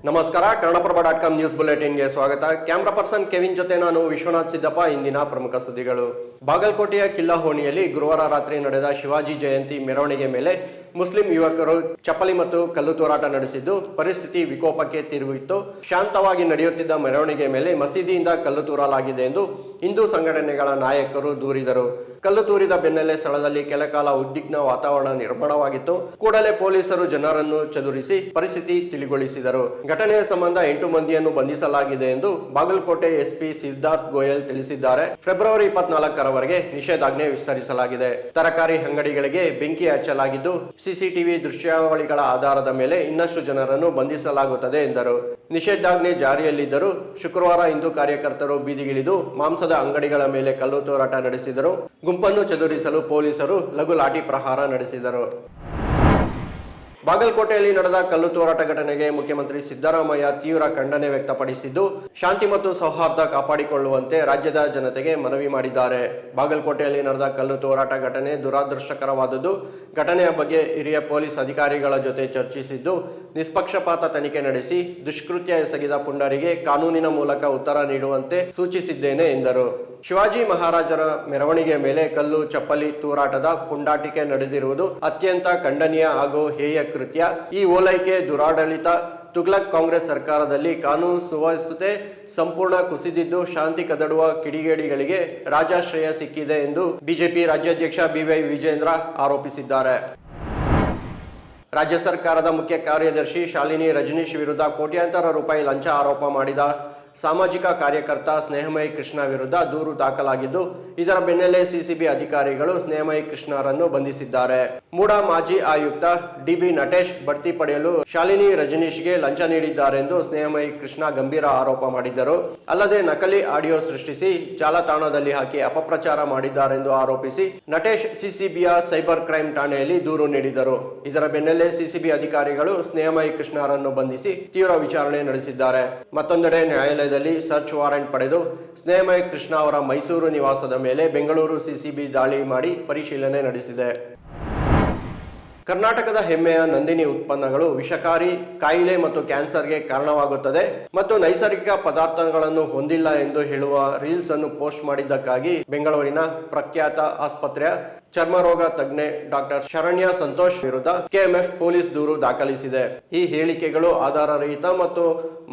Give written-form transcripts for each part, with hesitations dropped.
ನಮಸ್ಕಾರ. ಕನ್ನಡಪ್ರಭ.com ನ್ಯೂಸ್ ಬುಲೆಟಿನ್ಗೆ ಸ್ವಾಗತ. Camera person Kevin ಜೊತೆ ನಾನು ವಿಶ್ವನಾಥ್ ಸಿದ್ದಪ್ಪ. ಇಂದಿನ ಪ್ರಮುಖ ಸುದ್ದಿಗಳು. ಬಾಗಲಕೋಟೆಯ ಕಿಲ್ಲಹೋಣಿಯಲ್ಲಿ ಗುರುವಾರ ರಾತ್ರಿ ನಡೆದ ಶಿವಾಜಿ ಜಯಂತಿ ಮೆರವಣಿಗೆ ಮೇಲೆ ಮುಸ್ಲಿಂ ಯುವಕರು ಚಪ್ಪಲಿ ಮತ್ತು ಕಲ್ಲು ತೂರಾಟ ನಡೆಸಿದ್ದು ಪರಿಸ್ಥಿತಿ ವಿಕೋಪಕ್ಕೆ ತಿರುಗಿತ್ತು. ಶಾಂತವಾಗಿ ನಡೆಯುತ್ತಿದ್ದ ಮೆರವಣಿಗೆ ಮೇಲೆ ಮಸೀದಿಯಿಂದ ಕಲ್ಲು ತೂರಲಾಗಿದೆ ಎಂದು ಹಿಂದೂ ಸಂಘಟನೆಗಳ ನಾಯಕರು ದೂರಿದರು. ಕಲ್ಲು ತೂರಿದ ಬೆನ್ನಲ್ಲೇ ಸ್ಥಳದಲ್ಲಿ ಕೆಲಕಾಲ ಉದ್ವಿಗ್ನ ವಾತಾವರಣ ನಿರ್ಮಾಣವಾಗಿತ್ತು. ಕೂಡಲೇ ಪೊಲೀಸರು ಜನರನ್ನು ಚದುರಿಸಿ ಪರಿಸ್ಥಿತಿ ತಿಳಿಗೊಳಿಸಿದರು. ಘಟನೆಯ ಸಂಬಂಧ 8 ಮಂದಿಯನ್ನು ಬಂಧಿಸಲಾಗಿದೆ ಎಂದು ಬಾಗಲಕೋಟೆ ಎಸ್ಪಿ ಸಿದ್ಧಾರ್ಥ್ ಗೋಯಲ್ ತಿಳಿಸಿದ್ದಾರೆ. ಫೆಬ್ರವರಿ 24ರವರೆಗೆ ನಿಷೇಧಾಜ್ಞೆ ವಿಸ್ತರಿಸಲಾಗಿದೆ. ತರಕಾರಿ ಅಂಗಡಿಗಳಿಗೆ ಬೆಂಕಿ ಹಚ್ಚಲಾಗಿದ್ದು ಸಿಸಿಟಿವಿ ದೃಶ್ಯಾವಳಿಗಳ ಆಧಾರದ ಮೇಲೆ ಇನ್ನಷ್ಟು ಜನರನ್ನು ಬಂಧಿಸಲಾಗುತ್ತದೆ ಎಂದರು. ನಿಷೇಧಾಜ್ಞೆ ಜಾರಿಯಲ್ಲಿದ್ದರೂ ಶುಕ್ರವಾರ ಹಿಂದೂ ಕಾರ್ಯಕರ್ತರು ಬೀದಿಗಿಳಿದು ಮಾಂಸದ ಅಂಗಡಿಗಳ ಮೇಲೆ ಕಲ್ಲು ತೂರಾಟ ನಡೆಸಿದರು. ಗುಂಪನ್ನು ಚದುರಿಸಲು ಪೊಲೀಸರು ಲಘು ಲಾಠಿ ಪ್ರಹಾರ ನಡೆಸಿದರು. ಬಾಗಲಕೋಟೆಯಲ್ಲಿ ನಡೆದ ಕಲ್ಲು ತೂರಾಟ ಘಟನೆಗೆ ಮುಖ್ಯಮಂತ್ರಿ ಸಿದ್ದರಾಮಯ್ಯ ತೀವ್ರ ಖಂಡನೆ ವ್ಯಕ್ತಪಡಿಸಿದ್ದು ಶಾಂತಿ ಮತ್ತು ಸೌಹಾರ್ದ ಕಾಪಾಡಿಕೊಳ್ಳುವಂತೆ ರಾಜ್ಯದ ಜನತೆಗೆ ಮನವಿ ಮಾಡಿದ್ದಾರೆ. ಬಾಗಲಕೋಟೆಯಲ್ಲಿ ನಡೆದ ಕಲ್ಲು ತೂರಾಟ ಘಟನೆ ದುರದೃಷ್ಟಕರವಾದದ್ದು. ಘಟನೆಯ ಬಗ್ಗೆ ಹಿರಿಯ ಪೊಲೀಸ್ ಅಧಿಕಾರಿಗಳ ಜೊತೆ ಚರ್ಚಿಸಿದ್ದು ನಿಷ್ಪಕ್ಷಪಾತ ತನಿಖೆ ನಡೆಸಿ ದುಷ್ಕೃತ್ಯ ಎಸಗಿದ ಪುಂಡರಿಗೆ ಕಾನೂನಿನ ಮೂಲಕ ಉತ್ತರ ನೀಡುವಂತೆ ಸೂಚಿಸಿದ್ದೇನೆ ಎಂದರು. ಶಿವಾಜಿ ಮಹಾರಾಜರ ಮೆರವಣಿಗೆ ಮೇಲೆ ಕಲ್ಲು ಚಪ್ಪಲಿ ತೂರಾಟದ ಪುಂಡಾಟಿಕೆ ನಡೆದಿರುವುದು ಅತ್ಯಂತ ಖಂಡನೀಯ ಹಾಗೂ ಹೇಯ ಕೃತ್ಯ. ಈ ಓಲೈಕೆ ದುರಾಡಳಿತ ತುಗ್ಲಕ್ ಕಾಂಗ್ರೆಸ್ ಸರ್ಕಾರದಲ್ಲಿ ಕಾನೂನು ಸುವ್ಯವಸ್ಥೆ ಸಂಪೂರ್ಣ ಕುಸಿದಿದ್ದು ಶಾಂತಿ ಕದಡುವ ಕಿಡಿಗೇಡಿಗಳಿಗೆ ರಾಜಾಶ್ರಯ ಸಿಕ್ಕಿದೆ ಎಂದು ಬಿಜೆಪಿ ರಾಜ್ಯಾಧ್ಯಕ್ಷ ಬಿವೈ ವಿಜೇಂದ್ರ ಆರೋಪಿಸಿದ್ದಾರೆ. ರಾಜ್ಯ ಸರ್ಕಾರದ ಮುಖ್ಯ ಕಾರ್ಯದರ್ಶಿ ಶಾಲಿನಿ ರಜನೀಶ್ ವಿರುದ್ಧ ಕೋಟ್ಯಾಂತರ ರೂಪಾಯಿ ಲಂಚ ಆರೋಪ ಮಾಡಿದ ಸಾಮಾಜಿಕ ಕಾರ್ಯಕರ್ತ ಸ್ನೇಹಮಯಿ ಕೃಷ್ಣ ವಿರುದ್ಧ ದೂರು ದಾಖಲಾಗಿದ್ದು ಇದರ ಬೆನ್ನಲ್ಲೇ ಸಿಸಿಬಿ ಅಧಿಕಾರಿಗಳು ಸ್ನೇಹಮಯಿ ಕೃಷ್ಣರನ್ನು ಬಂಧಿಸಿದ್ದಾರೆ. ಮೂಡಾ ಮಾಜಿ ಆಯುಕ್ತ ಡಿಬಿ ನಟೇಶ್ ಬಡ್ತಿ ಪಡೆಯಲು ಶಾಲಿನಿ ರಜನೀಶ್ಗೆ ಲಂಚ ನೀಡಿದ್ದಾರೆಂದು ಸ್ನೇಹಮಯಿ ಕೃಷ್ಣ ಗಂಭೀರ ಆರೋಪ ಮಾಡಿದ್ದರು. ಅಲ್ಲದೆ ನಕಲಿ ಆಡಿಯೋ ಸೃಷ್ಟಿಸಿ ಜಾಲತಾಣದಲ್ಲಿ ಹಾಕಿ ಅಪಪ್ರಚಾರ ಮಾಡಿದ್ದಾರೆಂದು ಆರೋಪಿಸಿ ನಟೇಶ್ ಸಿಸಿಬಿಯ ಸೈಬರ್ ಕ್ರೈಮ್ ಠಾಣೆಯಲ್ಲಿ ದೂರು ನೀಡಿದರು. ಇದರ ಬೆನ್ನಲ್ಲೇ ಸಿಸಿಬಿ ಅಧಿಕಾರಿಗಳು ಸ್ನೇಹಮಯಿ ಕೃಷ್ಣರನ್ನು ಬಂಧಿಸಿ ತೀವ್ರ ವಿಚಾರಣೆ ನಡೆಸಿದ್ದಾರೆ. ಮತ್ತೊಂದೆಡೆ ನ್ಯಾಯಾಲಯದಲ್ಲಿ ಸರ್ಚ್ ವಾರೆಂಟ್ ಪಡೆದು ಸ್ನೇಹಮಯಿ ಕೃಷ್ಣ ಅವರ ಮೈಸೂರು ನಿವಾಸದ ಮೇಲೆ ಬೆಂಗಳೂರು ಸಿಸಿಬಿ ದಾಳಿ ಮಾಡಿ ಪರಿಶೀಲನೆ ನಡೆಸಿದೆ. ಕರ್ನಾಟಕದ ಹೆಮ್ಮೆಯ ನಂದಿನಿ ಉತ್ಪನ್ನಗಳು ವಿಷಕಾರಿ ಕಾಯಿಲೆ ಮತ್ತು ಕ್ಯಾನ್ಸರ್ಗೆ ಕಾರಣವಾಗುತ್ತದೆ ಮತ್ತು ನೈಸರ್ಗಿಕ ಪದಾರ್ಥಗಳನ್ನು ಹೊಂದಿಲ್ಲ ಎಂದು ಹೇಳುವ ರೀಲ್ಸ್ ಅನ್ನು ಪೋಸ್ಟ್ ಮಾಡಿದ್ದಕ್ಕಾಗಿ ಬೆಂಗಳೂರಿನ ಪ್ರಖ್ಯಾತ ಆಸ್ಪತ್ರೆಯ ಚರ್ಮರೋಗ ತಜ್ಞೆ ಡಾಕ್ಟರ್ ಶರಣ್ಯ ಸಂತೋಷ್ ವಿರುದ್ಧ ಕೆಎಂಎಫ್ ಪೊಲೀಸ್ ದೂರು ದಾಖಲಿಸಿದೆ. ಈ ಹೇಳಿಕೆಗಳು ಆಧಾರರಹಿತ ಮತ್ತು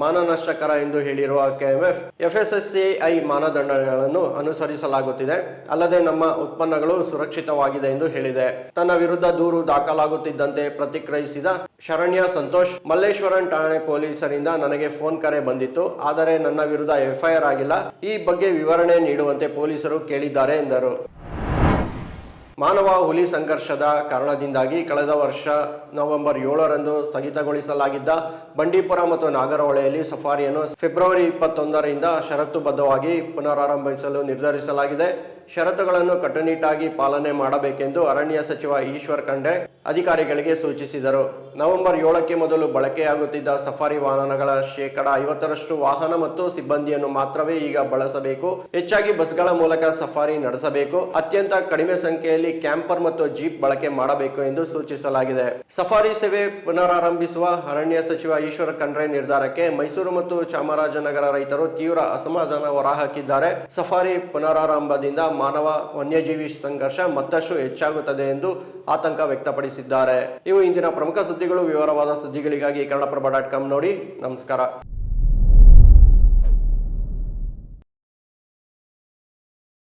ಮಾನನಷ್ಟಕರ ಎಂದು ಹೇಳಿರುವ ಕೆಎಂಎಫ್ ಎಫ್ಎಸ್ಎಸ್ಎಐ ಮಾನದಂಡಗಳನ್ನು ಅನುಸರಿಸಲಾಗುತ್ತಿದೆ, ಅಲ್ಲದೆ ನಮ್ಮ ಉತ್ಪನ್ನಗಳು ಸುರಕ್ಷಿತವಾಗಿದೆ ಎಂದು ಹೇಳಿದೆ. ತನ್ನ ವಿರುದ್ಧ ದೂರು ದಾಖಲಾಗುತ್ತಿದ್ದಂತೆ ಪ್ರತಿಕ್ರಿಯಿಸಿದ ಶರಣ್ಯ ಸಂತೋಷ್, ಮಲ್ಲೇಶ್ವರಂ ಠಾಣೆ ಪೊಲೀಸರಿಂದ ನನಗೆ ಫೋನ್ ಕರೆ ಬಂದಿತ್ತು, ಆದರೆ ನನ್ನ ವಿರುದ್ಧ ಎಫ್ಐಆರ್ ಆಗಿಲ್ಲ. ಈ ಬಗ್ಗೆ ವಿವರಣೆ ನೀಡುವಂತೆ ಪೊಲೀಸರು ಕೇಳಿದ್ದಾರೆ ಎಂದರು. ಮಾನವ ಹುಲಿ ಸಂಘರ್ಷದ ಕಾರಣದಿಂದಾಗಿ ಕಳೆದ ವರ್ಷ ನವೆಂಬರ್ 7ರಂದು ಸ್ಥಗಿತಗೊಳಿಸಲಾಗಿದ್ದ ಬಂಡೀಪುರ ಮತ್ತು ನಾಗರಹೊಳೆಯಲ್ಲಿ ಸಫಾರಿಯನ್ನು ಫೆಬ್ರವರಿ 21ರಿಂದ ಷರತ್ತುಬದ್ಧವಾಗಿ ಪುನರಾರಂಭಿಸಲು ನಿರ್ಧರಿಸಲಾಗಿದೆ. ಷರತ್ತುಗಳನ್ನು ಕಟ್ಟುನಿಟ್ಟಾಗಿ ಪಾಲನೆ ಮಾಡಬೇಕೆಂದು ಅರಣ್ಯ ಸಚಿವ ಈಶ್ವರ್ ಖಂಡ್ರೆ ಅಧಿಕಾರಿಗಳಿಗೆ ಸೂಚಿಸಿದರು. ನವೆಂಬರ್ 7ಕ್ಕೆ ಮೊದಲು ಬಳಕೆಯಾಗುತ್ತಿದ್ದ ಸಫಾರಿ ವಾಹನಗಳ 50% ವಾಹನ ಮತ್ತು ಸಿಬ್ಬಂದಿಯನ್ನು ಮಾತ್ರವೇ ಈಗ ಬಳಸಬೇಕು. ಹೆಚ್ಚಾಗಿ ಬಸ್ಗಳ ಮೂಲಕ ಸಫಾರಿ ನಡೆಸಬೇಕು. ಅತ್ಯಂತ ಕಡಿಮೆ ಸಂಖ್ಯೆಯಲ್ಲಿ ಕ್ಯಾಂಪರ್ ಮತ್ತು ಜೀಪ್ ಬಳಕೆ ಮಾಡಬೇಕು ಎಂದು ಸೂಚಿಸಲಾಗಿದೆ. ಸಫಾರಿ ಸೇವೆ ಪುನರಾರಂಭಿಸುವ ಅರಣ್ಯ ಸಚಿವ ಈಶ್ವರ್ ಖಂಡ್ರೆ ನಿರ್ಧಾರಕ್ಕೆ ಮೈಸೂರು ಮತ್ತು ಚಾಮರಾಜನಗರ ರೈತರು ತೀವ್ರ ಅಸಮಾಧಾನ ಹೊರಹಾಕಿದ್ದಾರೆ. ಸಫಾರಿ ಪುನರಾರಂಭದಿಂದ ಮಾನವ ವನ್ಯಜೀವಿ ಸಂಘರ್ಷ ಮತ್ತಷ್ಟು ಹೆಚ್ಚಾಗುತ್ತದೆ ಎಂದು ಆತಂಕ ವ್ಯಕ್ತಪಡಿಸಿದ್ದಾರೆ. ಇವು ಇಂದಿನ ಪ್ರಮುಖ ಸುದ್ದಿಗಳು. ವಿವರವಾದ ಸುದ್ದಿಗಳಿಗಾಗಿ ಕನ್ನಡಪ್ರಭ.com ನೋಡಿ. ನಮಸ್ಕಾರ.